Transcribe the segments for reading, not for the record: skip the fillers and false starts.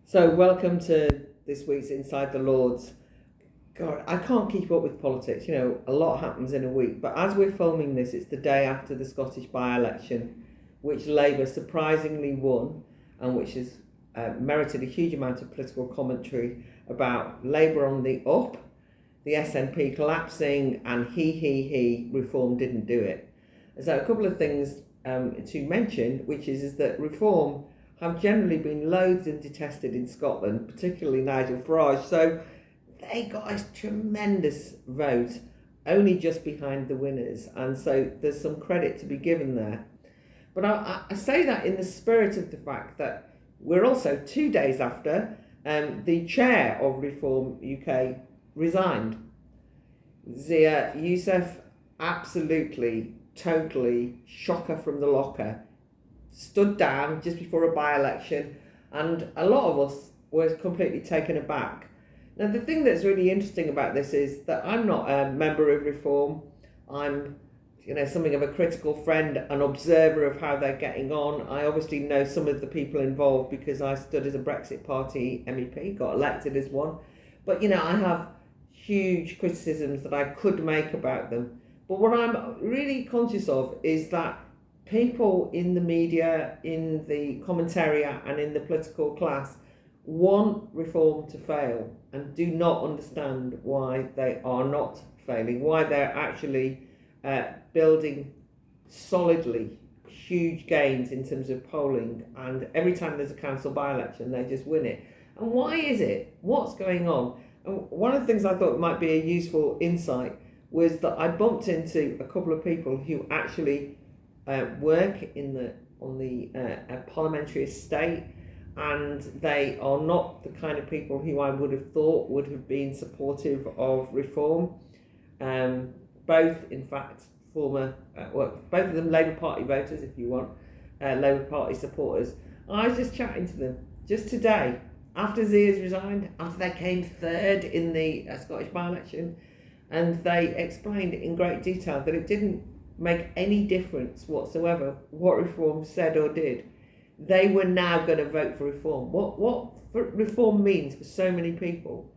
So, welcome to this week's Inside the Lords. God, I can't keep up with politics. A lot happens in a week. But as we're filming this, it's the day after the Scottish by-election, which Labour surprisingly won, and which has merited a huge amount of political commentary about Labour on the up, the SNP collapsing, and he, Reform didn't do it. So, a couple of things to mention, which is that Reform have generally been loathed and detested in Scotland, particularly Nigel Farage. So they got a tremendous vote, only just behind the winners. And so there's some credit to be given there. But I say that in the spirit of the fact that we're also 2 days after the chair of Reform UK resigned. Zia Youssef, absolutely, totally shocker from the locker, stood down just before a by-election, and a lot of us were completely taken aback. Now, the thing that's really interesting about this is that I'm not a member of Reform. I'm, something of a critical friend, an observer of how they're getting on. I obviously know some of the people involved because I stood as a Brexit Party MEP, got elected as one. But, I have huge criticisms that I could make about them. But what I'm really conscious of is that people in the media, in the commentariat, and in the political class want Reform to fail and do not understand why they are not failing, why they're actually building solidly huge gains in terms of polling, and every time there's a council by-election they just win it. And why is it? What's going on? And one of the things I thought might be a useful insight was that I bumped into a couple of people who actually work on the parliamentary estate, and they are not the kind of people who I would have thought would have been supportive of Reform. Both, in fact, both of them Labour Party voters, if you want, Labour Party supporters. I was just chatting to them just today, after Zia's resigned, after they came third in the Scottish by-election, and they explained in great detail that it didn't make any difference whatsoever what Reform said or did. They were now going to vote for Reform. What Reform means for so many people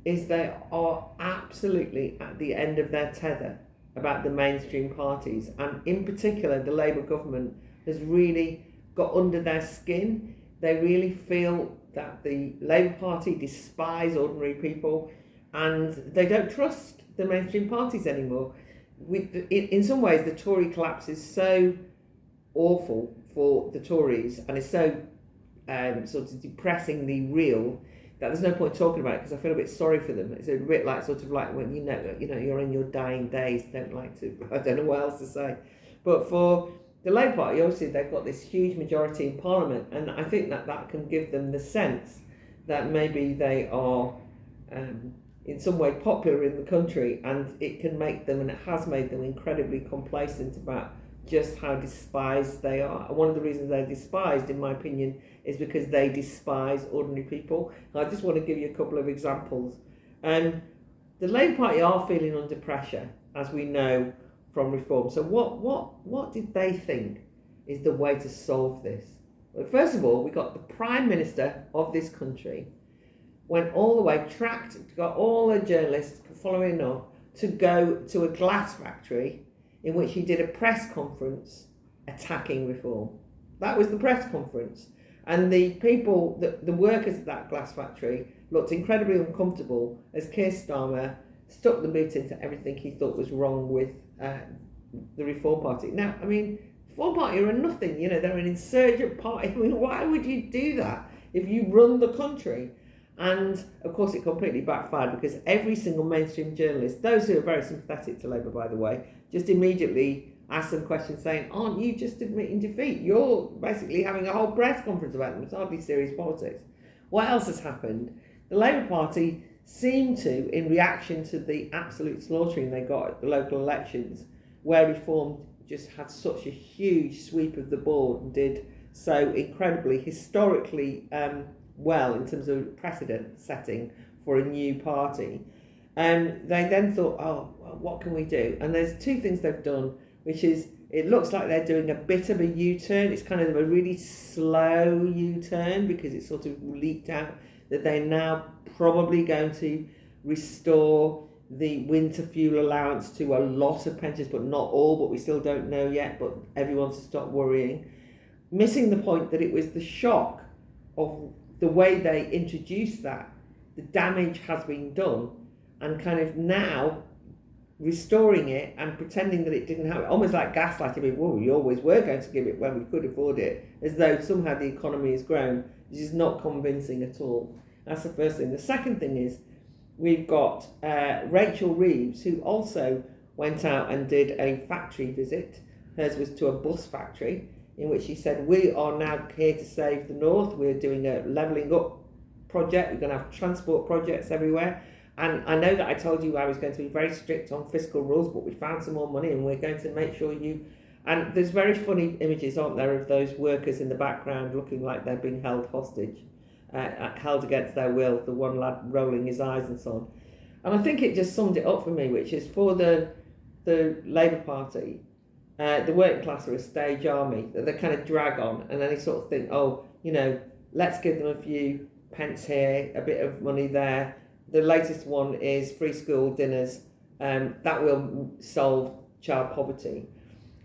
is they are absolutely at the end of their tether about the mainstream parties, and in particular the Labour government has really got under their skin. They really feel that the Labour Party despise ordinary people, and they don't trust the mainstream parties anymore. In some ways, the Tory collapse is so awful for the Tories, and is so sort of depressingly real that there's no point talking about it, because I feel a bit sorry for them. It's a bit like when you're in your dying days. I don't know what else to say. But for the Labour Party, obviously they've got this huge majority in Parliament, and I think that can give them the sense that maybe they are in some way popular in the country, and it can make them, and it has made them, incredibly complacent about just how despised they are. And one of the reasons they're despised, in my opinion, is because they despise ordinary people. And I just want to give you a couple of examples. The Labour Party are feeling under pressure, as we know from Reform. So what did they think is the way to solve this? Well, first of all, we got the Prime Minister of this country went all the way, got all the journalists following up to go to a glass factory in which he did a press conference attacking Reform. That was the press conference. And the people, the workers at that glass factory, looked incredibly uncomfortable as Keir Starmer stuck the boot into everything he thought was wrong with the Reform Party. Now, Reform Party are nothing, they're an insurgent party. Why would you do that if you run the country? And of course it completely backfired, because every single mainstream journalist, those who are very sympathetic to Labour by the way, just immediately asked them questions saying, aren't you just admitting defeat? You're basically having a whole press conference about them. It's hardly serious politics. What else has happened? The Labour Party seemed to, in reaction to the absolute slaughtering they got at the local elections, where Reform just had such a huge sweep of the board and did so incredibly, historically well in terms of precedent setting for a new party. And they then thought, what can we do? And there's two things they've done, which is It looks like they're doing a bit of a U-turn. It's kind of a really slow U-turn because it's sort of leaked out that they're now probably going to restore the winter fuel allowance to a lot of pensions, but not all, but we still don't know yet, but everyone to stop worrying. Missing the point that it was the shock of the way they introduced that, the damage has been done, and kind of now restoring it and pretending that it didn't happen, almost like gaslighting me. Well, we always were going to give it when we could afford it, as though somehow the economy has grown. This is not convincing at all. That's the first thing. The second thing is we've got Rachel Reeves, who also went out and did a factory visit. Hers was to a bus factory, in which she said, we are now here to save the North. We're doing a levelling up project. We're going to have transport projects everywhere. And I know that I told you I was going to be very strict on fiscal rules, but we found some more money and we're going to make sure you... And there's very funny images, aren't there, of those workers in the background looking like they're being held hostage, held against their will, the one lad rolling his eyes and so on. And I think it just summed it up for me, which is for the Labour Party, the working class are a stage army that they kind of drag on, and then they sort of think, oh, you know, let's give them a few pence here, a bit of money there. The latest one is free school dinners. That will solve child poverty.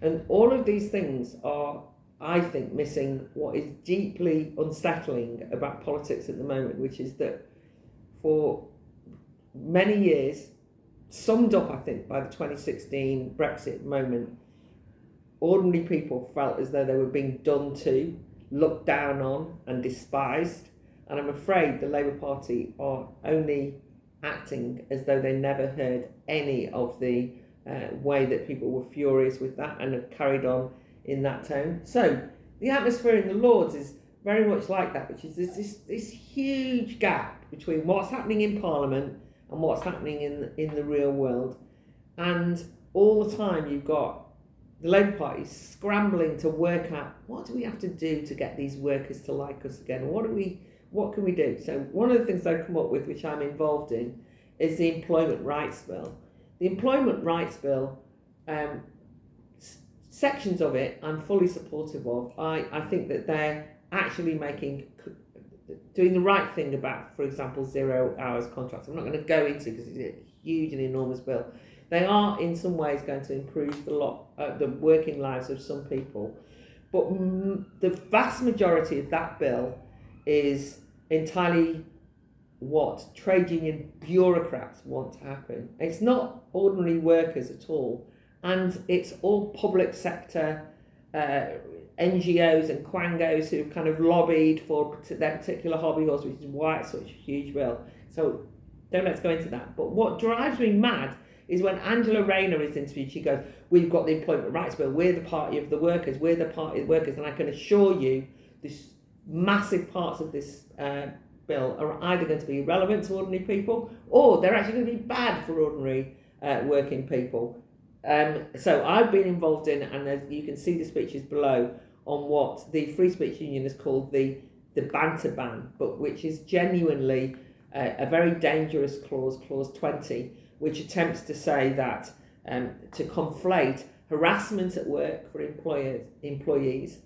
And all of these things are, I think, missing what is deeply unsettling about politics at the moment, which is that for many years, summed up, I think, by the 2016 Brexit moment, ordinary people felt as though they were being done to, looked down on and despised. And I'm afraid the Labour Party are only acting as though they never heard any of the way that people were furious with that and have carried on in that tone. So the atmosphere in the Lords is very much like that, which is this huge gap between what's happening in Parliament and what's happening in the real world. And all the time you've got the Labour Party scrambling to work out, what do we have to do to get these workers to like us again? What can we do? So one of the things I've come up with, which I'm involved in, is the Employment Rights Bill. The Employment Rights Bill, sections of it I'm fully supportive of. I think that they're actually doing the right thing about, for example, 0 hours contracts. I'm not going to go into because it's a huge and enormous bill. They are in some ways going to improve the working lives of some people. But the vast majority of that bill is entirely what trade union bureaucrats want to happen. It's not ordinary workers at all. And it's all public sector NGOs and quangos who've kind of lobbied for their particular hobby horse, which is why it's such a huge bill. So let's go into that. But what drives me mad is when Angela Rayner is interviewed, she goes, we've got the Employment Rights Bill, we're the party of the workers, we're the party of the workers. And I can assure you, this massive parts of this bill are either going to be relevant to ordinary people or they're actually going to be bad for ordinary working people. So I've been involved in, and you can see the speeches below, on what the Free Speech Union has called the banter ban, but which is genuinely a very dangerous clause, clause 20, which attempts to say that to conflate harassment at work for employees.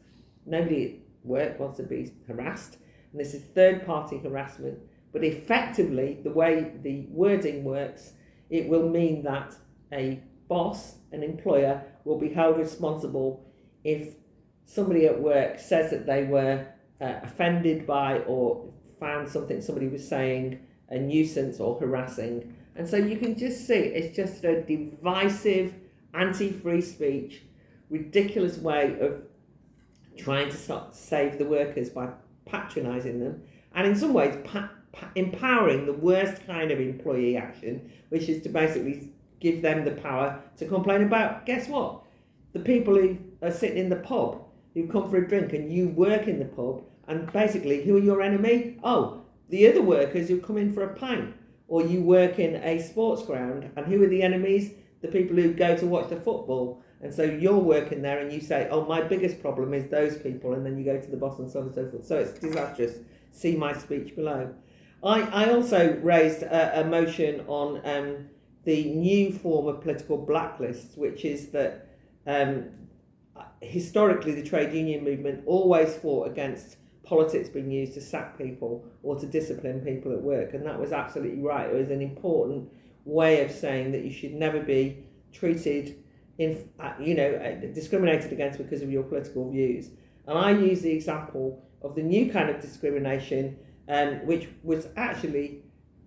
Nobody at work wants to be harassed, and this is third-party harassment, but effectively the way the wording works, it will mean that a boss, an employer, will be held responsible if somebody at work says that they were offended by or found something somebody was saying a nuisance or harassing. And so you can just see it's just a divisive, anti-free speech, ridiculous way of trying to save the workers by patronising them, and in some ways empowering the worst kind of employee action, which is to basically give them the power to complain about, guess what? The people who are sitting in the pub, who come for a drink, and you work in the pub, and basically, who are your enemy? Oh, the other workers who come in for a pint. Or you work in a sports ground, and who are the enemies? The people who go to watch the football. And so you're working there and you say, oh, my biggest problem is those people, and then you go to the boss and so on and so forth. So it's disastrous. See my speech below. I also raised a motion on the new form of political blacklists, which is that historically the trade union movement always fought against politics being used to sack people or to discipline people at work, and that was absolutely right. It was an important way of saying that you should never be treated discriminated against because of your political views. And I use the example of the new kind of discrimination, which was actually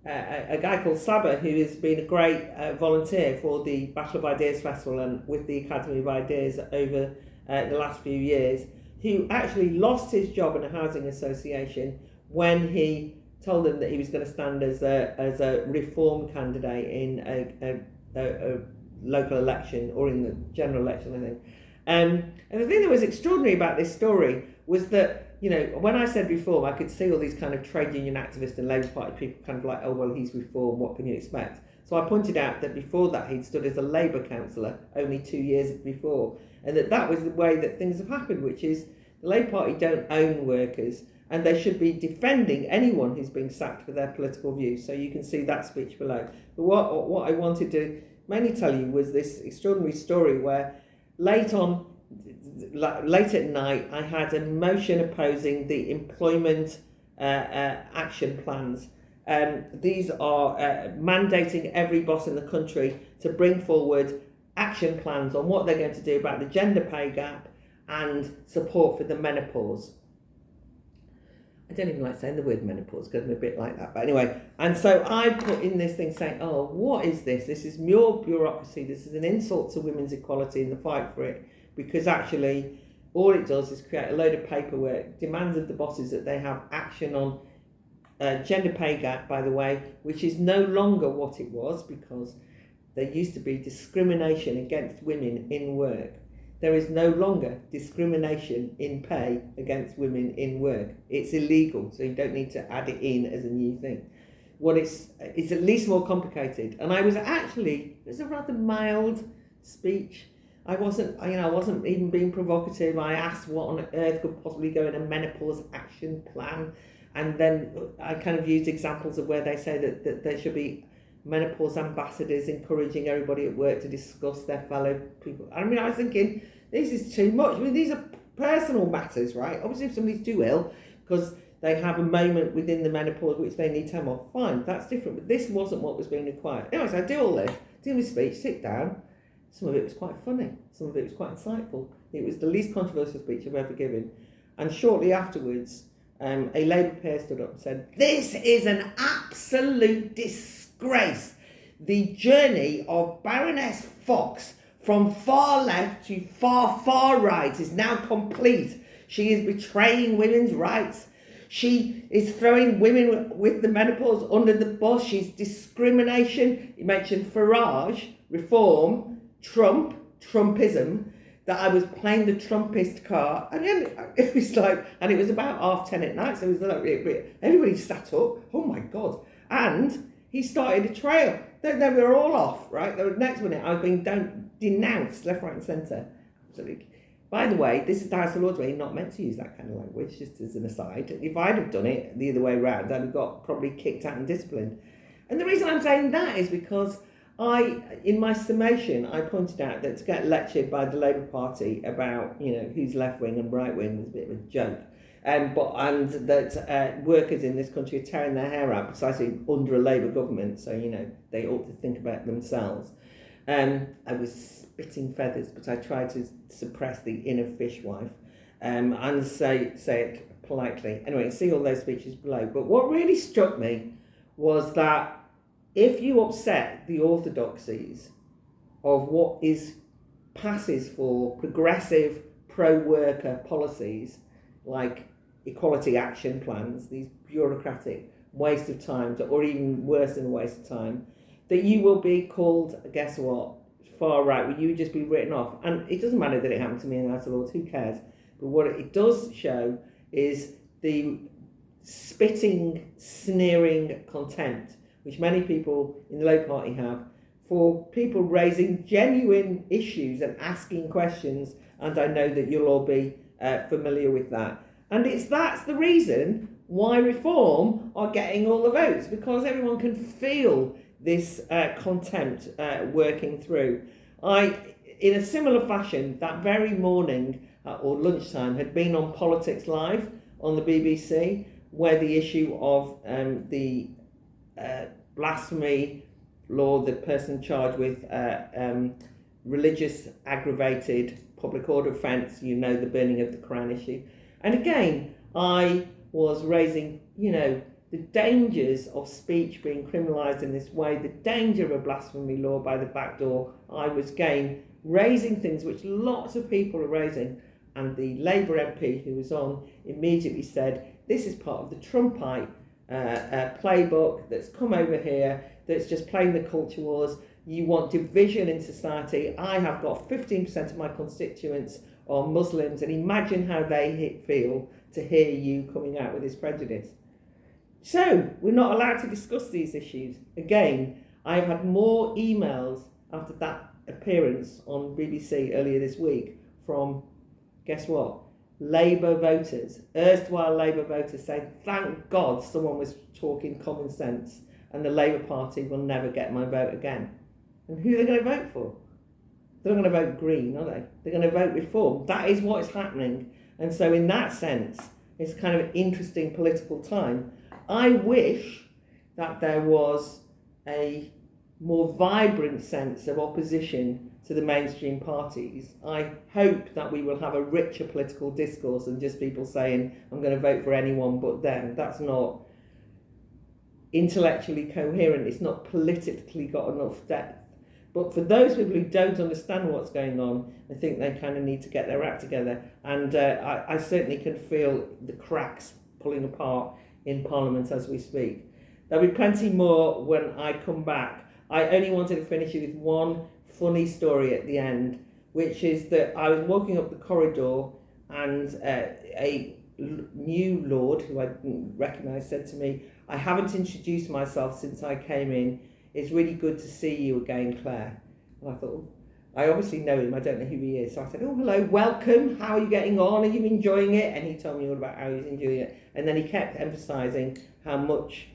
a guy called Saba, who has been a great volunteer for the Battle of Ideas Festival and with the Academy of Ideas over the last few years, who actually lost his job in a housing association when he told them that he was going to stand as a reform candidate in a local election, or in the general election, I think. And the thing that was extraordinary about this story was that, when I said reform, I could see all these kind of trade union activists and Labour Party people kind of like, oh, well, he's reform, what can you expect? So I pointed out that before that he'd stood as a Labour councillor only 2 years before, and that was the way that things have happened, which is the Labour Party don't own workers, and they should be defending anyone who's being sacked for their political views. So you can see that speech below. But what I wanted to mainly tell you was this extraordinary story where late at night I had a motion opposing the employment action plans. These are mandating every boss in the country to bring forward action plans on what they're going to do about the gender pay gap and support for the menopause. I don't even like saying the word menopause because I'm a bit like that. But anyway, and so I put in this thing saying, oh, what is this? This is more bureaucracy. This is an insult to women's equality in the fight for it, because actually all it does is create a load of paperwork, demands of the bosses that they have action on gender pay gap, by the way, which is no longer what it was, because there used to be discrimination against women in work. There is no longer discrimination in pay against women in work. It's illegal, so you don't need to add it in as a new thing. It's at least more complicated. And it was a rather mild speech. I wasn't even being provocative. I asked what on earth could possibly go in a menopause action plan, and then I kind of used examples of where they say that there should be menopause ambassadors encouraging everybody at work to discuss their fellow people. I mean, I was thinking, this is too much. I mean, these are personal matters, right? Obviously, if somebody's too ill because they have a moment within the menopause which they need time off, fine, that's different. But this wasn't what was being required. Anyways, I do all this, do my speech, sit down. Some of it was quite funny. Some of it was quite insightful. It was the least controversial speech I've ever given. And shortly afterwards, a Labour peer stood up and said, "This is an absolute disgrace. The journey of Baroness Fox from far left to far right is now complete. She is betraying women's rights. She is throwing women with the menopause under the bus. She's discrimination." You mentioned Farage, reform, Trump, Trumpism, that I was playing the Trumpist card, and then it was like, and it was about 10:30 at night, so it was like, everybody sat up, oh my God, and he started a trail. Then we were all off, right? The next minute I was being denounced left, right and centre. Absolutely. By the way, this is the House of Lords where you're not meant to use that kind of language, just as an aside. If I'd have done it the other way around, I'd have got probably kicked out and disciplined. And the reason I'm saying that is because in my summation, I pointed out that to get lectured by the Labour Party about, who's left-wing and right-wing was a bit of a joke. And that workers in this country are tearing their hair out precisely under a Labour government, so, they ought to think about themselves. I was spitting feathers, but I tried to suppress the inner fishwife and say it politely. Anyway, see all those speeches below. But what really struck me was that if you upset the orthodoxies of what passes for progressive pro-worker policies like equality action plans, these bureaucratic waste of time, or even worse than a waste of time, that you will be called, guess what, far right, where you would just be written off. And it doesn't matter that it happened to me in the House of Lords, who cares? But what it does show is the spitting, sneering contempt which many people in the Labour Party have for people raising genuine issues and asking questions, and I know that you'll all be familiar with that. And that's the reason why Reform are getting all the votes, because everyone can feel this contempt working through. in a similar fashion, that very morning or lunchtime had been on Politics Live on the BBC, where the issue of the blasphemy law, the person charged with religious aggravated public order offence, the burning of the Quran issue. And again, I was raising, the dangers of speech being criminalised in this way, the danger of a blasphemy law by the back door. I was again raising things which lots of people are raising, and the Labour MP who was on immediately said, this is part of the Trumpite playbook that's come over here, that's just playing the culture wars. You want division in society. I have got 15% of my constituents are Muslims, and imagine how they feel to hear you coming out with this prejudice. So we're not allowed to discuss these issues. Again, I've had more emails after that appearance on BBC earlier this week from, guess what, Labour voters, erstwhile Labour voters, saying, thank God someone was talking common sense and the Labour Party will never get my vote again. And who are they going to vote for? They're not going to vote Green, are they? They're going to vote Reform. That is what is happening. And so in that sense, it's kind of an interesting political time. I wish that there was a more vibrant sense of opposition to the mainstream parties. I hope that we will have a richer political discourse than just people saying, I'm going to vote for anyone but them. That's not intellectually coherent. It's not politically got enough depth. But for those people who don't understand what's going on, I think they kind of need to get their act together. And I certainly can feel the cracks pulling apart in Parliament as we speak. There'll be plenty more when I come back. I only wanted to finish it with one funny story at the end, which is that I was walking up the corridor and a new lord who I didn't recognise said to me, I haven't introduced myself since I came in. It's really good to see you again, Claire. And I thought, oh, I obviously know him, I don't know who he is. So I said, oh, hello, welcome, how are you getting on? Are you enjoying it? And he told me all about how he's enjoying it. And then he kept emphasising how much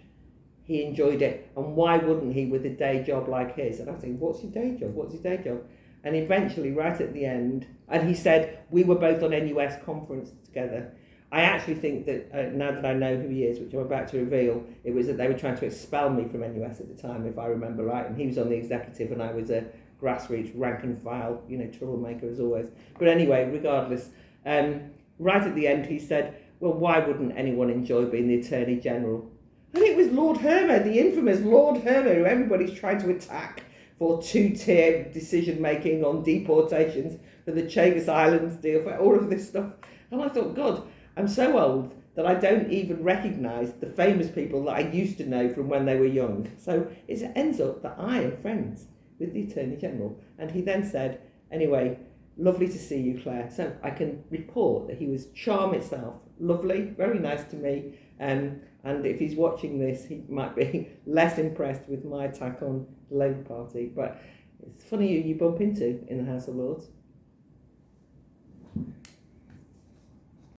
he enjoyed it, and why wouldn't he with a day job like his? And I was thinking, what's your day job? What's your day job? And eventually, right at the end, and he said, we were both on NUS conference together. I actually think that now that I know who he is, which I'm about to reveal, it was that they were trying to expel me from NUS at the time, if I remember right. And he was on the executive and I was a grassroots rank and file, troublemaker as always. But anyway, regardless, right at the end he said, well, why wouldn't anyone enjoy being the Attorney General? And it was Lord Hermer, the infamous Lord Hermer, who everybody's trying to attack for two-tier decision-making on deportations, for the Chagas Islands deal, for all of this stuff. And I thought, God, I'm so old that I don't even recognise the famous people that I used to know from when they were young. So it ends up that I am friends with the Attorney General. And he then said, anyway, lovely to see you, Claire. So I can report that he was charm itself. Lovely, very nice to me. And if he's watching this, he might be less impressed with my attack on the Labour Party. But it's funny who you bump into in the House of Lords.